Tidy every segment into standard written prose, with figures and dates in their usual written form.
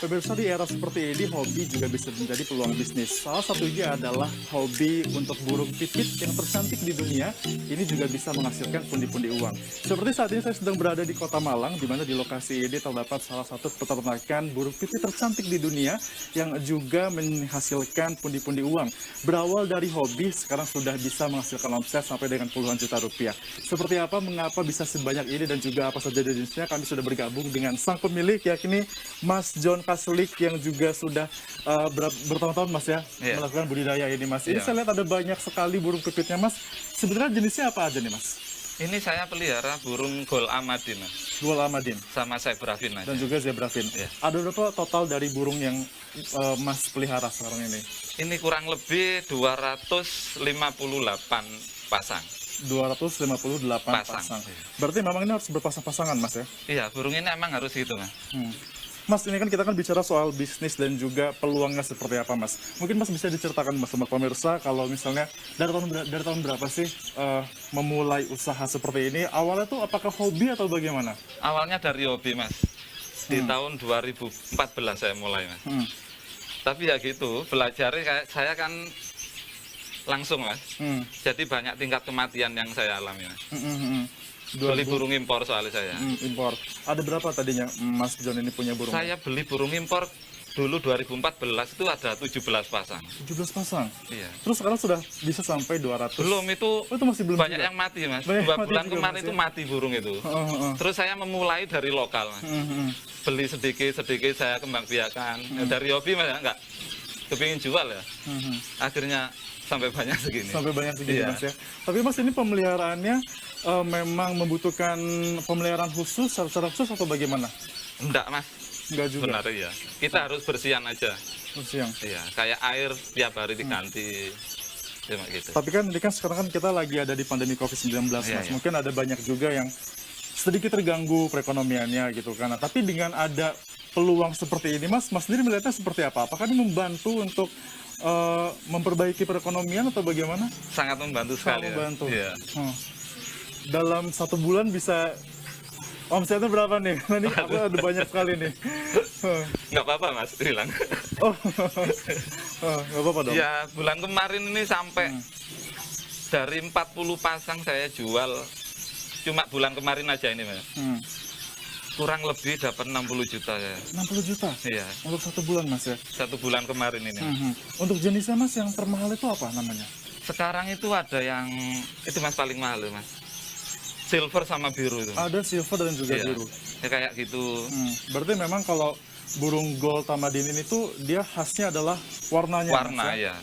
Pemirsa, di era seperti ini, hobi juga bisa menjadi peluang bisnis. Salah satunya adalah hobi untuk burung pipit yang tercantik di dunia. Ini juga bisa menghasilkan pundi-pundi uang. Seperti saat ini saya sedang berada di Kota Malang, di mana di lokasi ini terdapat salah satu peternakan burung pipit tercantik di dunia yang juga menghasilkan pundi-pundi uang. Berawal dari hobi, sekarang sudah bisa menghasilkan omset sampai dengan puluhan juta rupiah. Seperti apa, mengapa bisa sebanyak ini dan juga apa saja jenisnya, kami sudah bergabung dengan sang pemilik, yakni Mas John Kaslik, yang juga sudah bertahun-tahun Mas ya melakukan budidaya ini Mas. Ini saya lihat ada banyak sekali burung pipitnya Mas. Sebenarnya jenisnya apa aja nih Mas? Ini saya pelihara burung Gol Amadin, Mas. Gol Amadin Sama Zebrafin aja. dan juga Zebrafin. Ada berapa total dari burung yang Mas pelihara sekarang ini? Ini kurang lebih 258 pasang. 258 pasang. Berarti memang ini harus berpasang-pasangan Mas ya? Iya, burung ini emang harus gitu, Mas. Mas, ini kan kita bicara soal bisnis dan juga peluangnya seperti apa, Mas. Mungkin Mas bisa diceritakan Mas sama pemirsa kalau misalnya dari tahun berapa sih memulai usaha seperti ini? Awalnya tuh apakah hobi atau bagaimana? Awalnya dari hobi, Mas. Di tahun 2014 saya mulai, Mas. Tapi ya gitu, belajarnya kayak saya kan langsung, Mas. Jadi banyak tingkat kematian yang saya alami, Mas. Beli burung impor soalnya saya. Impor. Ada berapa tadinya Mas John ini punya burung? Saya beli burung impor dulu 2014 itu ada 17 pasang. 17 pasang? Iya. Terus sekarang sudah bisa sampai 200? Belum, itu, itu masih belum banyak juga? yang mati, Mas. Banyak 2 mati bulan juga, kemarin Mas, itu ya? mati burung itu. Terus saya memulai dari lokal, Mas. Beli sedikit-sedikit saya kembang biakan. Dari hobi, Mas, ya, enggak kepingin jual ya. Akhirnya sampai banyak segini. Sampai banyak segini, Iya. Mas ya. Tapi Mas, ini pemeliharaannya memang membutuhkan pemeliharaan khusus, secara khusus atau bagaimana? Enggak, Mas. Enggak juga. Benar ya. Kita harus bersihan aja. Bersihan. Iya, kayak air tiap hari diganti. Cuma gitu. Tapi kan ini kan sekarang kan kita lagi ada di pandemi COVID-19, Mas. Iya. Mungkin ada banyak juga yang sedikit terganggu perekonomiannya gitu kan. Nah, tapi dengan ada peluang seperti ini, Mas sendiri melihatnya seperti apa? Apakah ini membantu untuk memperbaiki perekonomian atau bagaimana? Sangat membantu Sangat sekali. Ya. membantu. Iya. Dalam 1 bulan bisa omsetnya berapa nih? Nah, ini aku ada banyak sekali nih. Nggak apa-apa, Mas, bilang. Oh, nggak apa-apa dong. Ya, bulan kemarin ini sampai dari 40 pasang saya jual. Cuma bulan kemarin aja ini, Mas. Kurang lebih dapat 60 juta ya. 60 juta? Iya. Untuk 1 bulan, Mas ya? 1 bulan kemarin ini. Untuk jenisnya, Mas, yang termahal itu apa namanya? Sekarang itu ada yang, itu Mas paling mahal, Mas. Silver sama biru itu. Ada silver dan juga Iya. biru. Ya kayak gitu. Berarti memang kalau burung Gol Tamadin itu dia khasnya adalah warnanya. Warna Mas, ya.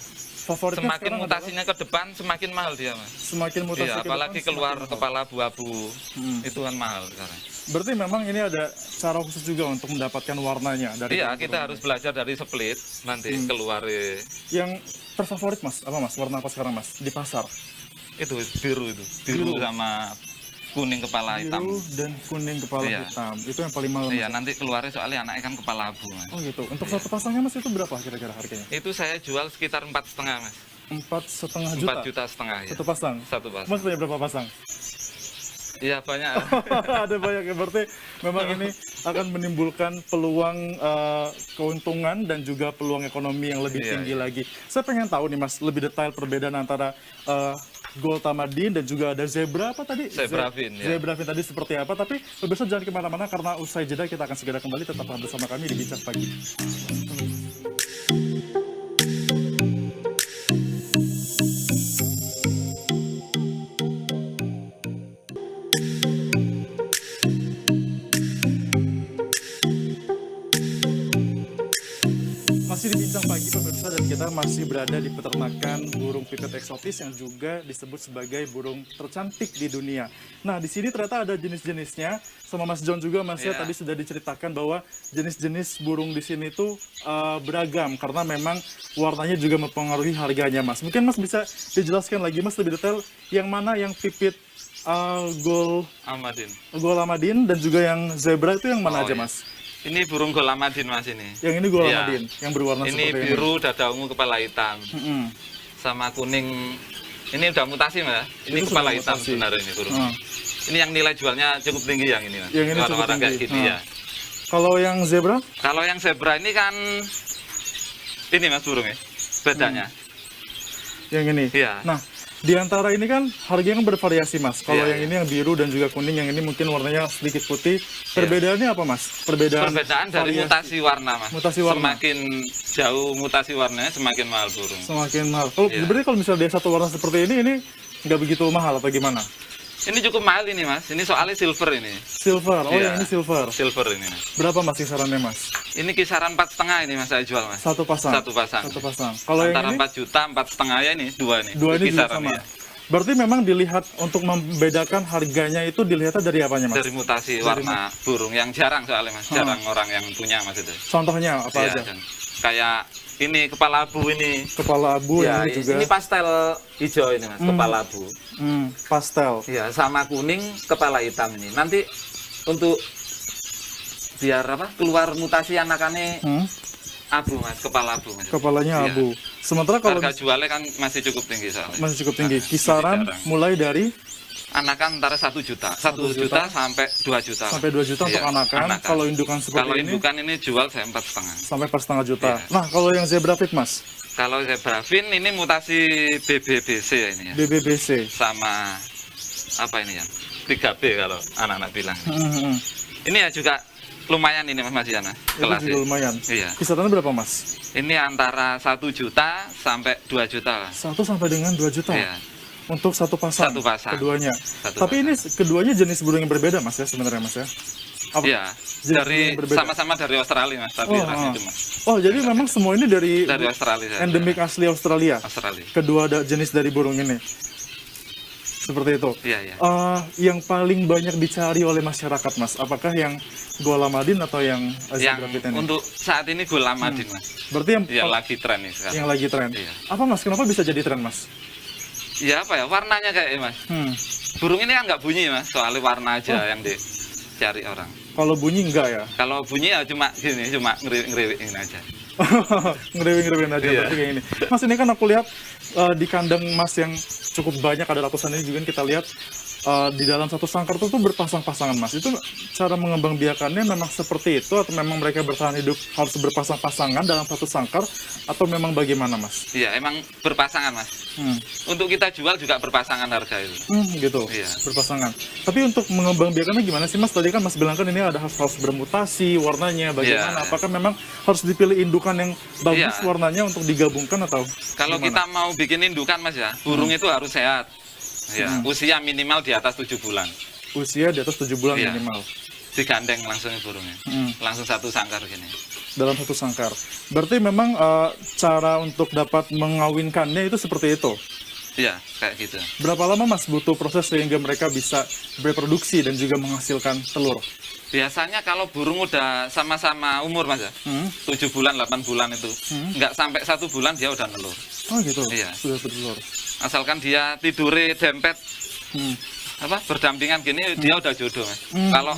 Favoritnya Semakin sekarang mutasinya ke depan, semakin mahal dia, Mas. semakin mutasi Iya, ke apalagi depan, keluar semakin mahal. kepala abu-abu. Itu kan mahal sekarang. Berarti memang ini ada cara khusus juga untuk mendapatkan warnanya dari Iya, burung kita ini. harus belajar dari split nanti keluar Yang terfavorit, Mas, apa Mas? Warna apa sekarang, Mas? Di pasar? itu biru itu. Biru sama kuning kepala hitam. Biru dan kuning kepala Iya. hitam. Itu yang paling mahal, Mas. Iya, nanti keluarnya soalnya anaknya kan kepala abu, Mas. Oh gitu. Untuk satu pasangnya, Mas, itu berapa kira-kira harganya? Itu saya jual sekitar 4,5, Mas. 4,5 juta? 4 juta setengah ya. Satu pasang? Satu pasang. Mas punya berapa pasang? Iya, banyak. Ada banyak ya, berarti memang ini akan menimbulkan peluang keuntungan dan juga peluang ekonomi yang lebih Iya, tinggi lagi. Saya pengen tahu nih, Mas, lebih detail perbedaan antara Gol Tamadin dan juga ada zebra apa tadi? Zebrafin, ya. Zebrafin tadi seperti apa? Tapi pemirsa jangan kemana-mana karena usai jeda kita akan segera kembali, tetap bersama kami di Bincang Pagi. Masih di Bincang Pagi pemirsa, dan kita masih berada di peternakan burung pipit eksotis yang juga disebut sebagai burung tercantik di dunia. Nah, di sini ternyata ada jenis-jenisnya. Sama Mas John juga, Mas, ya, Iya. tadi sudah diceritakan bahwa jenis-jenis burung di sini tuh beragam karena memang warnanya juga mempengaruhi harganya, Mas. Mungkin Mas bisa dijelaskan lagi, Mas, lebih detail yang mana yang pipit Gol Amadin. Amadin dan juga yang zebra itu yang mana Oh, aja, iya. Mas? Ini burung Gol Amadin, Mas, ini. Yang ini Gol Iya. Amadin, yang berwarna Ini seperti biru, dada ungu, kepala hitam. ini. Sama kuning. Ini udah mutasi, Mas. Ini Itu kepala sudah hitam mutasi. sebenarnya ini burung. Hmm. Ini yang nilai jualnya cukup tinggi yang ini, Mas. Yang ini cukup Warna-warna kayak tinggi. gini ya. Kalau yang zebra? Kalau yang zebra ini kan ini mas burungnya bedanya. Yang ini? Iya. Nah, di antara ini kan harganya kan bervariasi mas. Kalau Iya, yang ini yang biru dan juga kuning, yang ini mungkin warnanya sedikit putih. Perbedaannya apa mas? Perbedaan dari variasi. mutasi warna mas. Mutasi warna. Semakin jauh mutasi warnanya semakin mahal burung. Semakin mahal. Kalau Iya. berarti kalau misalnya dia satu warna seperti ini nggak begitu mahal atau gimana? Ini cukup mahal ini mas. Ini soalnya silver ini. Silver. Oh, Iya. yang ini silver. Silver ini mas. Berapa mas kisarannya mas? Ini kisaran 4,5 ini mas saya jual mas. Satu pasang. Satu pasang. Satu pasang. Kalau yang Antara ini 4 juta, 4,5 ya ini dua nih. dua ini juga kisaran sama. ya. Berarti memang dilihat untuk membedakan harganya itu dilihatnya dari apanya mas? Dari mutasi warna burung yang jarang soalnya mas. Jarang orang yang punya mas itu. Contohnya apa Iya, aja? dan kayak ini kepala abu ini. Kepala abu Ya, yang ini juga. ini pastel hijau ini mas, kepala abu. Pastel. Ya, sama kuning kepala hitam ini. Nanti untuk biar apa? Keluar mutasi anakannya abu mas, kepala abu mas. Kepalanya Iya. abu. Sementara kalau Harga jualnya kan masih cukup tinggi soalnya. masih cukup tinggi, Nah, kisaran masih jarang. mulai dari Anakan antara 1 juta, 1 juta sampai 2 juta. sampai 2 juta untuk Iya, anakan. Kalau indukan seperti Kalau ini indukan ini jual saya 4,5. sampai 4,5 juta. Iya. Nah, kalau yang zebra fit mas, Kalau zebrafin ini mutasi BBBC ya ini ya. BBBC. Sama apa ini ya? 3B kalau anak-anak bilang. Hmm. Ini ya juga lumayan ini Mas Yana Itu kelasnya. juga lumayan. Iya. Kisarannya berapa mas? Ini antara 1 juta sampai 2 juta lah. 1 sampai dengan 2 juta. Iya. Untuk satu pasang. Satu pasang. Keduanya. Satu Tapi pasang. ini keduanya jenis burung yang berbeda mas ya sebenarnya mas ya. Apa? Iya. Jenis Dari yang berbeda. sama-sama dari Australia Mas, tapi rasnya cuma Oh, jadi memang semua ini dari dari Australia saja. endemik asli Australia. Australia. Kedua jenis dari burung ini. Seperti itu. Iya, iya. Yang paling banyak dicari oleh masyarakat, Mas, apakah yang Gola Madin atau yang Yang zebra fit ini? untuk saat ini Gula Madin Mas. Berarti yang, Ya lagi tren nih sekarang. yang lagi tren. Iya. Apa, Mas? Kenapa bisa jadi tren, Mas? Ya apa ya, warnanya kayak Mas. Burung ini kan nggak bunyi Mas, soalnya warna aja yang dicari orang. Kalau bunyi enggak ya? Kalau bunyi ya cuma gini, cuma ngeriwik ini aja. Ngerewin aja Iya. berarti kayak ini. Mas, ini kan aku lihat di kandang Mas yang cukup banyak, ada ratusan ini juga kita lihat di dalam satu sangkar itu tuh berpasang-pasangan Mas. Itu cara mengembangbiakannya memang seperti itu atau memang mereka bertahan hidup harus berpasang-pasangan dalam satu sangkar atau memang bagaimana Mas? Iya, emang berpasangan Mas. Untuk kita jual juga berpasangan harga itu. Gitu, Iya. berpasangan. Tapi untuk mengembangbiakannya gimana sih Mas? Tadi kan Mas bilang kan ini ada harus bermutasi warnanya, bagaimana? Iya. Apakah memang harus dipilih indukan yang bagus Iya. warnanya untuk digabungkan atau Kalau gimana? kita mau bikin indukan Mas ya, burung itu harus sehat. Ya, usia minimal di atas 7 bulan. Usia di atas 7 bulan Iya. minimal Digandeng langsung burungnya. Langsung satu sangkar gini. dalam satu sangkar. Berarti memang cara untuk dapat mengawinkannya itu seperti itu. Iya, kayak gitu. Berapa lama Mas butuh proses sehingga mereka bisa bereproduksi dan juga menghasilkan telur? Biasanya kalau burung udah sama-sama umur Mas ya, 7 bulan, 8 bulan itu, nggak sampai 1 bulan dia udah nelur. Oh gitu. Iya. Sudah bertelur. Asalkan dia tidure dempet, berdampingan gini, dia udah jodoh Mas. Kalau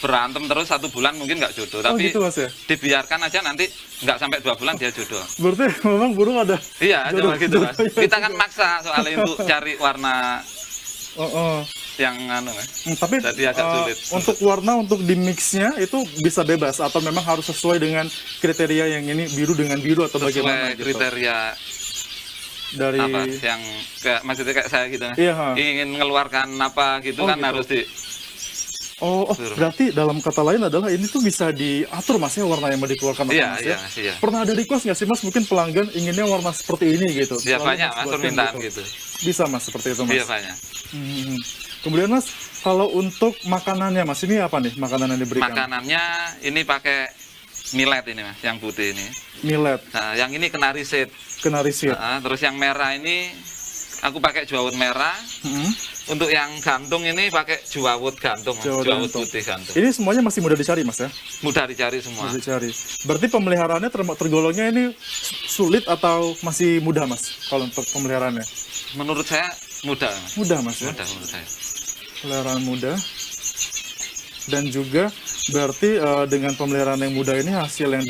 berantem terus 1 bulan mungkin nggak jodoh, Oh tapi gitu Mas ya. dibiarkan aja nanti nggak sampai 2 bulan dia jodoh. Berarti memang burung ada. Iya, Jodoh- cuma gitu Mas. jodohnya Kita kan maksa soalnya untuk cari warna yang Mas. Tapi Jadi agak sulit. untuk warna untuk di mixnya itu bisa bebas atau memang harus sesuai dengan kriteria yang ini biru dengan biru atau bagaimana Sesuai gitu? kriteria Dari apa yang kayak maksudnya kayak saya gitu Mas. Iya, ha. Ingin mengeluarkan apa gitu Oh, kan gitu. harus di berarti dalam kata lain adalah ini tuh bisa diatur Mas ya warna yang mau dikeluarkan apa, Iya, Mas iya, ya? iya. Pernah ada request nggak sih Mas, mungkin pelanggan inginnya warna seperti ini gitu? Ya Lalu banyak Mas buatkan permintaan gitu. Bisa Mas seperti itu Mas? Iya banyak. Hmm. Kemudian Mas, kalau untuk makanannya Mas, ini apa nih makanan yang diberikan? Makanannya ini pakai millet ini Mas, yang putih ini. Millet, Nah, yang ini kenari seed. kenari seed. Nah, terus yang merah ini aku pakai juawut merah. Untuk yang gantung ini pakai juawut gantung, Mas. Juawut Juawut gantung. putih gantung. Ini semuanya masih mudah dicari Mas ya? Mudah dicari semua. Mudah dicari. Berarti pemeliharaannya tergolongnya ini sulit atau masih mudah Mas kalau untuk pemeliharaannya? Menurut saya mudah Mas. Mudah Mas ya? Mudah menurut saya. Pemeliharaan mudah. Dan juga berarti dengan pemeliharaan yang mudah ini hasil yang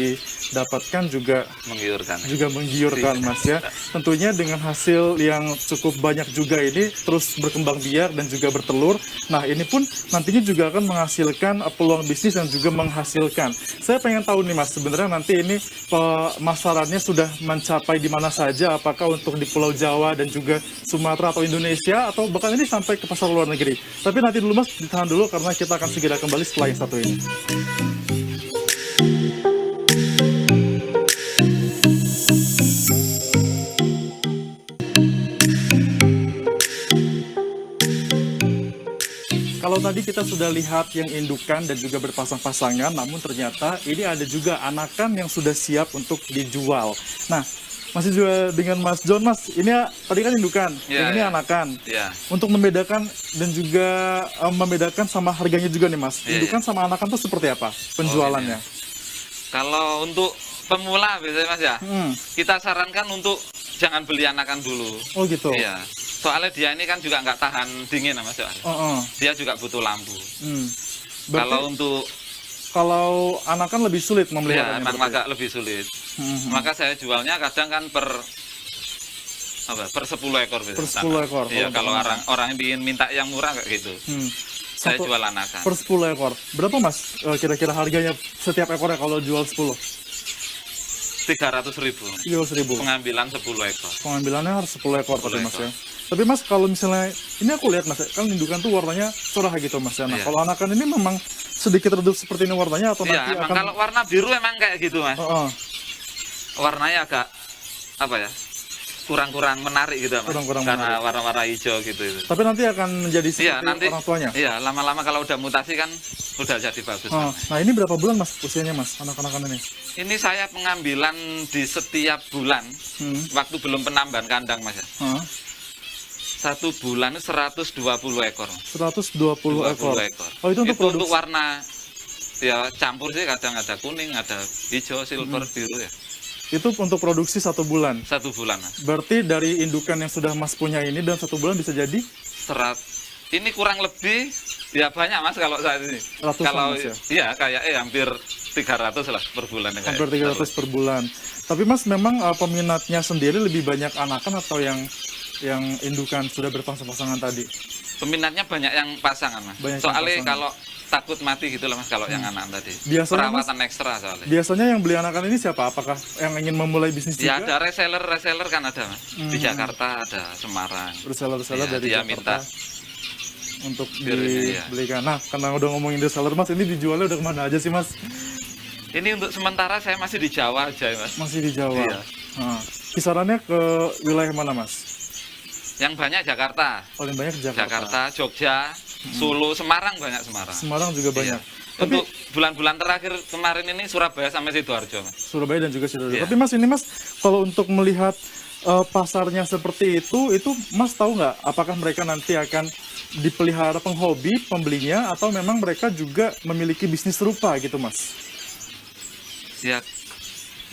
dapatkan juga Menggiurkan. menggiurkan Mas ya. Tentunya dengan hasil yang cukup banyak juga ini terus berkembang biak dan juga bertelur. Nah ini pun nantinya juga akan menghasilkan peluang bisnis dan juga menghasilkan. Saya pengen tahu nih Mas, sebenarnya nanti ini pemasarannya sudah mencapai di mana saja? Apakah untuk di Pulau Jawa dan juga Sumatera atau Indonesia, atau bahkan ini sampai ke pasar luar negeri? Tapi nanti dulu Mas, ditahan dulu karena kita akan segera kembali setelah yang satu ini. Kalau tadi kita sudah lihat yang indukan dan juga berpasang-pasangan, namun ternyata ini ada juga anakan yang sudah siap untuk dijual. Nah, masih juga dengan Mas John, Mas, ini tadi kan indukan, yang ini anakan. Untuk membedakan dan juga membedakan sama harganya juga nih Mas, indukan sama anakan itu seperti apa penjualannya? Kalau untuk pemula biasanya Mas ya, kita sarankan untuk jangan beli anakan dulu. Oh gitu? Iya. Soalnya dia ini kan juga nggak tahan dingin Mas soalnya. Dia juga butuh lampu. Kalau anakan lebih sulit memeliharanya. Ya, memang agak lebih sulit. Maka saya jualnya kadang kan per 10 ekor per 10 ekor. Iya, kalau orang ingin minta yang murah kayak gitu. Saya jual anakan. Per 10 ekor. Berapa Mas kira-kira harganya setiap ekornya kalau jual 10? 300.000. 300.000. Pengambilan 10 ekor. Pengambilannya harus 10 ekor tadi Mas ya. Tapi Mas kalau misalnya ini aku lihat Mas, kan indukan tuh warnanya cerah gitu Mas ya. Nah, kalau anakan ini memang sedikit redup seperti ini warnanya atau nanti emang akan... kalau warna biru emang kayak gitu Mas. Warnanya agak apa ya? Kurang menarik gitu Mas. Karena warna-warna hijau gitu itu. Tapi nanti akan menjadi seperti orang tuanya. Iya, lama-lama kalau udah mutasi kan udah jadi bagus. Nah, ini berapa bulan Mas usianya Mas anak-anakan ini? Ini saya pengambilan di setiap bulan. Waktu belum penambahan kandang Mas ya. 1 bulan 120 ekor. 120 ekor. Oh, itu untuk warna ya campur sih, kadang ada kuning, ada hijau, silver, biru ya. Itu untuk produksi 1 bulan. 1 bulan. Mas. Berarti dari indukan yang sudah Mas punya ini dan 1 bulan bisa jadi ini kurang lebih ya banyak Mas kalau saat ini. Kalau Mas, ya? Iya kayak hampir 300 lah per bulan. Hampir 300 per bulan. Tapi Mas memang peminatnya sendiri lebih banyak anakan atau yang indukan sudah berpasang-pasangan tadi? Peminatnya banyak yang pasangan Mas. Soalnya kalau takut mati gitu lah Mas kalau yang anak tadi. Biasanya perawatan ekstra soalnya. Biasanya yang beli anakan ini siapa? Apakah yang ingin memulai bisnis juga? Ya ada reseller kan ada Mas. Di Jakarta ada, Semarang. Reseller dari dia Jakarta minta untuk dibelikan. Nah, karena udah ngomongin reseller Mas, ini dijualnya udah kemana aja sih Mas? Ini untuk sementara saya masih di Jawa aja Mas. Masih di Jawa. Iya. Nah, kisarannya ke wilayah mana Mas? Yang banyak Jakarta. Paling banyak Jakarta. Jakarta, Jogja, Solo, Semarang banyak Semarang. Semarang juga banyak. Tapi untuk bulan-bulan terakhir kemarin ini Surabaya sampai Sidoarjo. Surabaya dan juga Sidoarjo. Tapi Mas ini Mas, kalau untuk melihat pasarnya seperti itu Mas tahu nggak apakah mereka nanti akan dipelihara penghobi pembelinya atau memang mereka juga memiliki bisnis serupa gitu Mas? Ya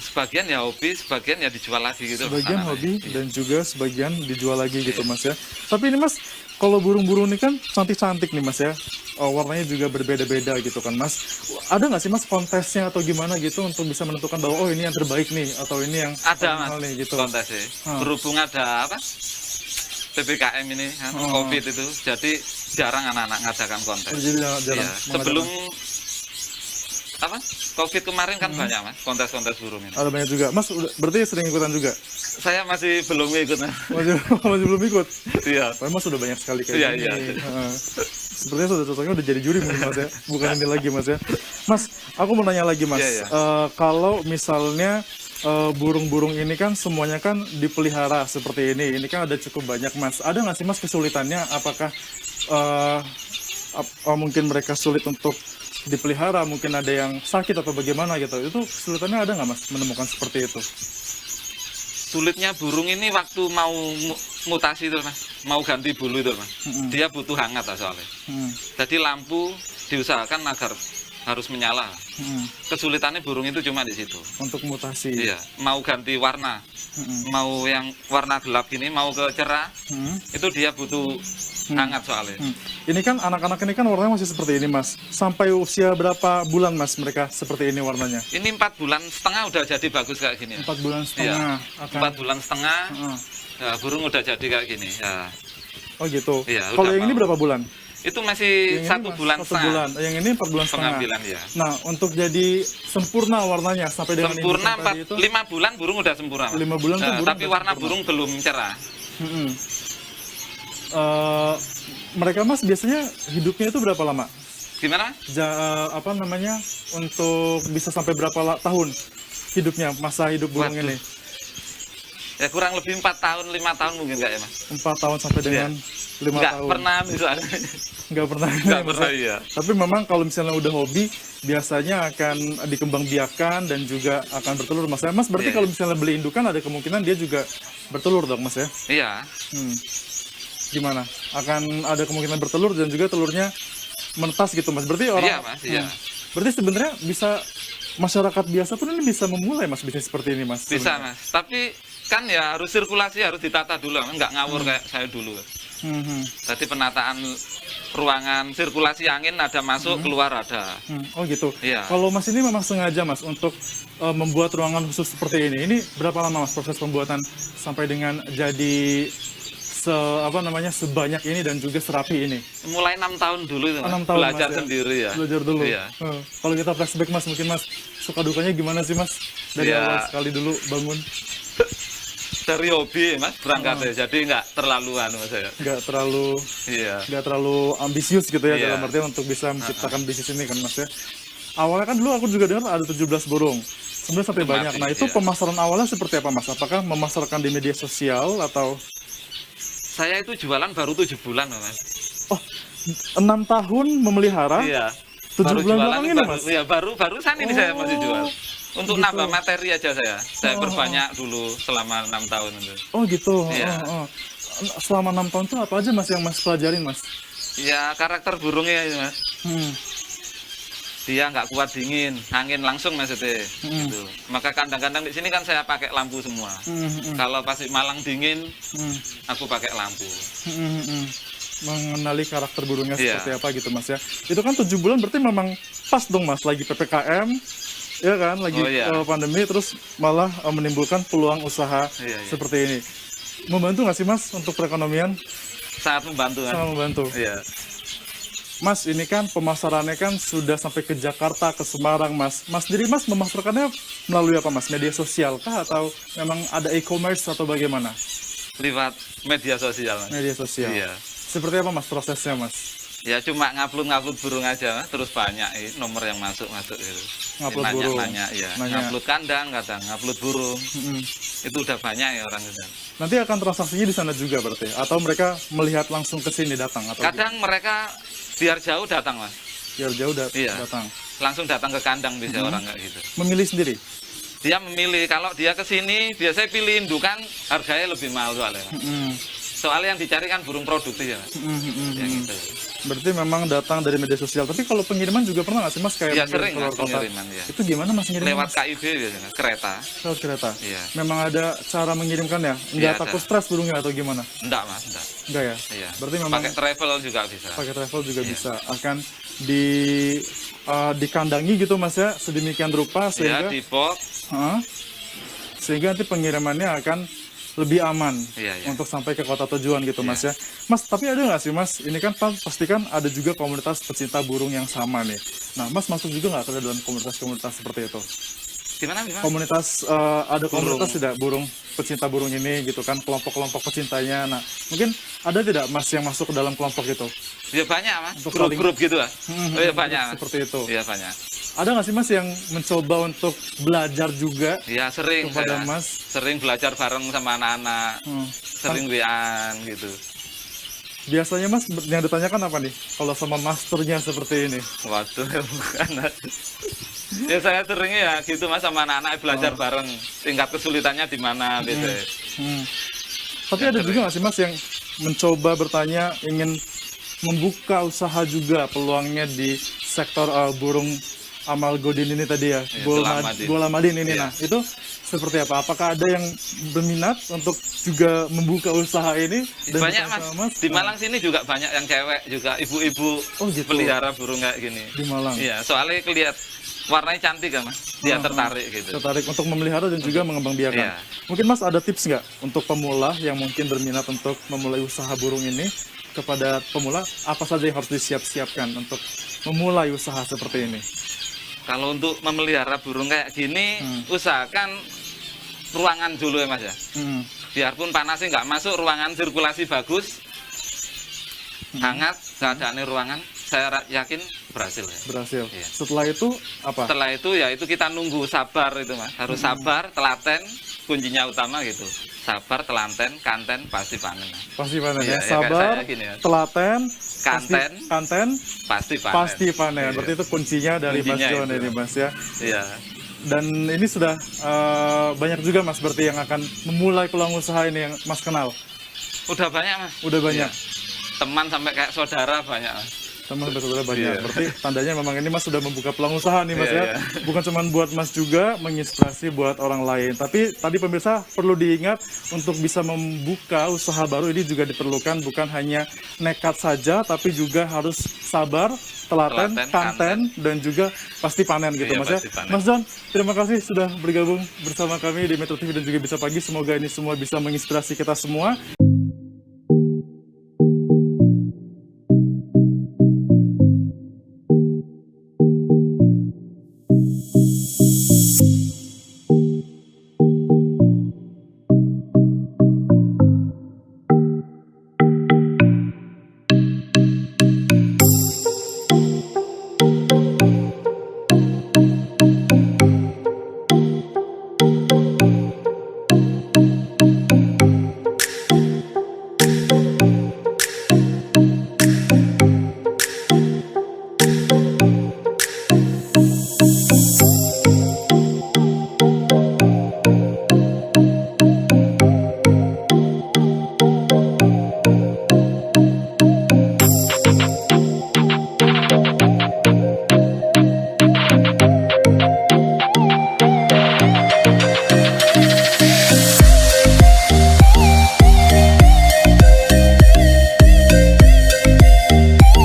sebagian ya hobi, sebagian ya dijual lagi gitu. Sebagian hobi dan juga sebagian dijual lagi gitu Mas ya. Tapi ini Mas, kalau burung-burung ini kan cantik-cantik nih Mas ya. Warnanya juga berbeda-beda gitu kan Mas. Ada nggak sih Mas kontesnya atau gimana gitu untuk bisa menentukan bahwa oh ini yang terbaik nih atau ini yang ada Mas nih, gitu. Kontesnya. Berhubung ada apa? PPKM ini kan, COVID itu, jadi jarang anak-anak ngadakan kontes. Jadi jarang. Ya, sebelum apa? COVID kemarin kan banyak Mas, kontes-kontes burung ini. Ada banyak juga. Mas berarti sering ikutan juga? Saya masih belum ikut. Masih belum ikut? Iya. Mas sudah banyak sekali kayak gini. Iya. Sepertinya sudah cocoknya udah jadi juri mungkin Mas ya. Bukan ini lagi Mas ya. Mas, aku mau nanya lagi Mas. Kalau misalnya burung-burung ini kan semuanya kan dipelihara seperti ini kan ada cukup banyak Mas. Ada nggak sih Mas kesulitannya? Apakah mungkin mereka sulit untuk dipelihara, mungkin ada yang sakit atau bagaimana gitu? Itu kesulitannya ada nggak Mas menemukan seperti itu? Sulitnya burung ini waktu mau mutasi itu Mas, mau ganti bulu itu Mas, dia butuh hangat lah soalnya. Jadi lampu diusahakan agar harus menyala. Kesulitannya burung itu cuma di situ. Untuk mutasi. Iya, mau ganti warna, mau yang warna gelap gini, mau ke cerah, itu dia butuh hangat soalnya. Ini kan anak-anak ini kan warnanya masih seperti ini mas. Sampai usia berapa bulan mas mereka seperti ini warnanya? Ini 4 bulan setengah udah jadi bagus kayak gini. 4 bulan setengah. Iya. 4 bulan setengah, ya, burung udah jadi kayak gini. Ya. Oh gitu. Iya, kalau udah yang ini mau. berapa bulan? Itu masih Yang ini 1 bulan 1 setengah. bulan. Yang ini 4 bulan setengah. Pengambilan ya. Nah, untuk jadi sempurna warnanya sampai dengan Sempurna indukan tadi itu 5 bulan burung udah sempurna. 5 bulan tuh burung tapi udah warna sempurna. burung belum cerah. Mereka mas biasanya hidupnya itu berapa lama? Gimana? Apa namanya untuk bisa sampai berapa tahun hidupnya, masa hidup burung Waduh. ini? Ya kurang lebih 4 tahun, 5 tahun mungkin enggak ya mas? 4 tahun sampai dengan 5 Enggak tahun. pernah misalnya. Nggak pernah. Enggak Mas, pernah ya? iya. Tapi memang kalau misalnya udah hobi, biasanya akan dikembangbiakan dan juga akan bertelur mas. Mas berarti Iya, kalau misalnya beli indukan ada kemungkinan dia juga bertelur dong mas ya? Iya. Gimana? Akan ada kemungkinan bertelur dan juga telurnya menetas gitu mas. Berarti orang. Iya mas, iya. Berarti sebenarnya bisa masyarakat biasa pun ini bisa memulai mas bisnis seperti ini mas. Bisa sebenarnya. mas. Tapi kan ya harus sirkulasi, harus ditata dulu. Enggak ngawur kayak saya dulu. Tadi penataan ruangan, sirkulasi angin ada masuk, keluar ada. Oh gitu. Iya. Kalau mas ini memang sengaja mas untuk membuat ruangan khusus seperti ini. Ini berapa lama mas proses pembuatan sampai dengan jadi sebanyak ini dan juga serapi ini? Mulai 6 tahun dulu itu mas. 6 tahun, Belajar Mas, ya? sendiri ya. Belajar dulu. Iya. Kalau kita flashback mas, mungkin mas suka dukanya gimana sih mas dari Iya. awal sekali dulu bangun? Dari hobi mas berangkatnya, jadi nggak terlalu mas saya. Nggak terlalu ambisius gitu ya Iya. dalam artian untuk bisa menciptakan bisnis ini kan mas ya. Awalnya kan dulu aku juga dengar ada 17 burung. Sebenarnya sampai Itu banyak. mati, Nah itu iya. pemasaran awalnya seperti apa mas? Apakah memasarkan di media sosial atau? Saya itu jualan baru 7 bulan mas. Oh, 6 tahun memelihara, Iya. 7 Baru bulan jualan doang ini baru, mas? ya barusan ini saya masih jual. Untuk gitu. nambah materi aja saya perbanyak dulu selama 6 tahun itu. Oh gitu. Iya. Selama 6 tahun tuh apa aja mas yang mas pelajarin mas? Ya karakter burungnya itu mas. Dia nggak kuat dingin, angin langsung maksudnya. Gitu. Maka kandang-kandang di sini kan saya pakai lampu semua. Kalau pas di Malang dingin, aku pakai lampu. Mengenali karakter burungnya Iya. seperti apa gitu mas ya. Itu kan 7 bulan berarti memang pas dong mas, lagi PPKM, ya kan, lagi Oh, iya. pandemi terus malah menimbulkan peluang usaha Iya, iya. seperti ini. Membantu nggak sih mas untuk perekonomian? Sangat membantu kan. Sangat membantu. Iya. Mas, ini kan pemasarannya kan sudah sampai ke Jakarta, ke Semarang, Mas. Mas sendiri, Mas, memasarkannya melalui apa, Mas? Media sosial kah? Atau memang ada e-commerce atau bagaimana? Lewat media sosial mas. Media sosial. Iya. Seperti apa, Mas, prosesnya, Mas? Ya cuma ngupload burung aja mas. Terus banyak nomor yang masuk gitu. Ngupload nanya, burung. Nanya, ya. Nanya. Ngupload kandang kadang, ngupload burung. Itu udah banyak ya orang itu. Nanti akan transaksinya di sana juga berarti? Atau mereka melihat langsung ke sini datang? Atau Kadang mereka biar jauh datang mas. biar jauh Iya. datang? Langsung datang ke kandang bisa orang kayak gitu. Memilih sendiri? Dia memilih, kalau dia ke sini biasanya pilih indukan, harganya lebih mahal soalnya. Soalnya yang dicari kan burung produktif ya mas. Yang gitu. Berarti memang datang dari media sosial. Tapi kalau pengiriman juga pernah nggak sih, Mas? Kayak Ya mengirim sering keluar mas kota? pengiriman ya. Itu gimana, Mas, ngirimnya, Lewat Mas? KIB biasanya, kereta. Lewat kereta? Iya. Memang ada cara mengirimkan ya? Nggak Iya, takut ada. stres burungnya atau gimana? Enggak mas, enggak. Enggak ya? Iya. Berarti memang Pakai travel juga bisa. pakai travel juga Iya. bisa. Akan dikandangi gitu, Mas ya, sedemikian rupa Ya sehingga di box. sehingga nanti pengirimannya akan lebih aman Iya, iya. untuk sampai ke kota tujuan gitu, Mas ya. Mas, tapi ada nggak sih, Mas? Ini kan pastikan ada juga komunitas pecinta burung yang sama nih. Nah, Mas masuk juga nggak ke dalam komunitas-komunitas seperti itu? Gimana? Komunitas ada komunitas tidak burung pecinta burung ini gitu kan, kelompok-kelompok pecintanya. Nah, mungkin ada tidak Mas yang masuk ke dalam kelompok itu? Ya banyak mas. Untuk Grup-grup gitu lah. Oh ya banyak. Mas. Seperti itu. Iya banyak. Ada nggak sih Mas yang mencoba untuk belajar juga Ya sering kepada saya. Mas? Sering belajar bareng sama anak-anak. Sering WA-an gitu. Biasanya Mas yang ditanyakan apa nih? Kalau sama masternya seperti ini? Waduh, bukan. Ya saya seringnya ya gitu mas sama anak-anak belajar bareng. Tingkat kesulitannya di mana gitu. Tapi ada juga nggak sih Mas yang mencoba bertanya, ingin membuka usaha juga peluangnya di sektor burung Amalgodin ini tadi ya, Iya, Gulamadin. Gulamadin ini. Iya. Nah, itu seperti apa? Apakah ada yang berminat untuk juga membuka usaha ini? Banyak bersama mas. Mas? Di Malang sini juga banyak yang cewek juga, ibu-ibu Oh, gitu. pelihara burung kayak gini. Di Malang. Iya, soalnya kelihat warnanya cantik kan mas, dia tertarik gitu. Tertarik untuk memelihara dan juga mengembangbiakan. Iya. Mungkin Mas ada tips nggak untuk pemula yang mungkin berminat untuk memulai usaha burung ini? Kepada pemula, apa saja yang harus disiap-siapkan untuk memulai usaha seperti ini? Kalau untuk memelihara burung kayak gini, usahakan ruangan dulu ya mas ya. Biarpun panasnya nggak masuk, ruangan sirkulasi bagus, hangat, keadaannya ruangan, saya yakin berhasil ya. Berhasil. Iya. Setelah itu apa? Setelah itu ya itu kita nunggu, sabar itu mas, harus sabar, telaten, kuncinya utama gitu. Sabar, telaten, kanten, pasti panen. Pasti panen Iya, ya. ya, kayak Sabar, saya gini ya. telaten, Kanten, kanten, pasti panen. pasti panen. Iya. Berarti itu kuncinya dari Mas Kuncinya John itu. ini Mas ya. Iya. Dan ini sudah banyak juga Mas berarti yang akan memulai peluang usaha ini yang Mas kenal. Udah banyak mas. Udah banyak. Iya. Teman sampai kayak saudara banyak mas. Teman saudara banyak. Iya. Berarti tandanya memang ini Mas sudah membuka peluang usaha nih Mas Iya, ya. iya. Bukan cuma buat Mas juga, menginspirasi buat orang lain. Tapi tadi pemirsa perlu diingat untuk bisa membuka usaha baru ini juga diperlukan bukan hanya nekat saja, tapi juga harus sabar, telaten, Telaten, kanten, dan juga pasti panen gitu Iya, Mas ya. pasti panen. Mas John, terima kasih sudah bergabung bersama kami di Metro TV dan juga Bisa Pagi. Semoga ini semua bisa menginspirasi kita semua.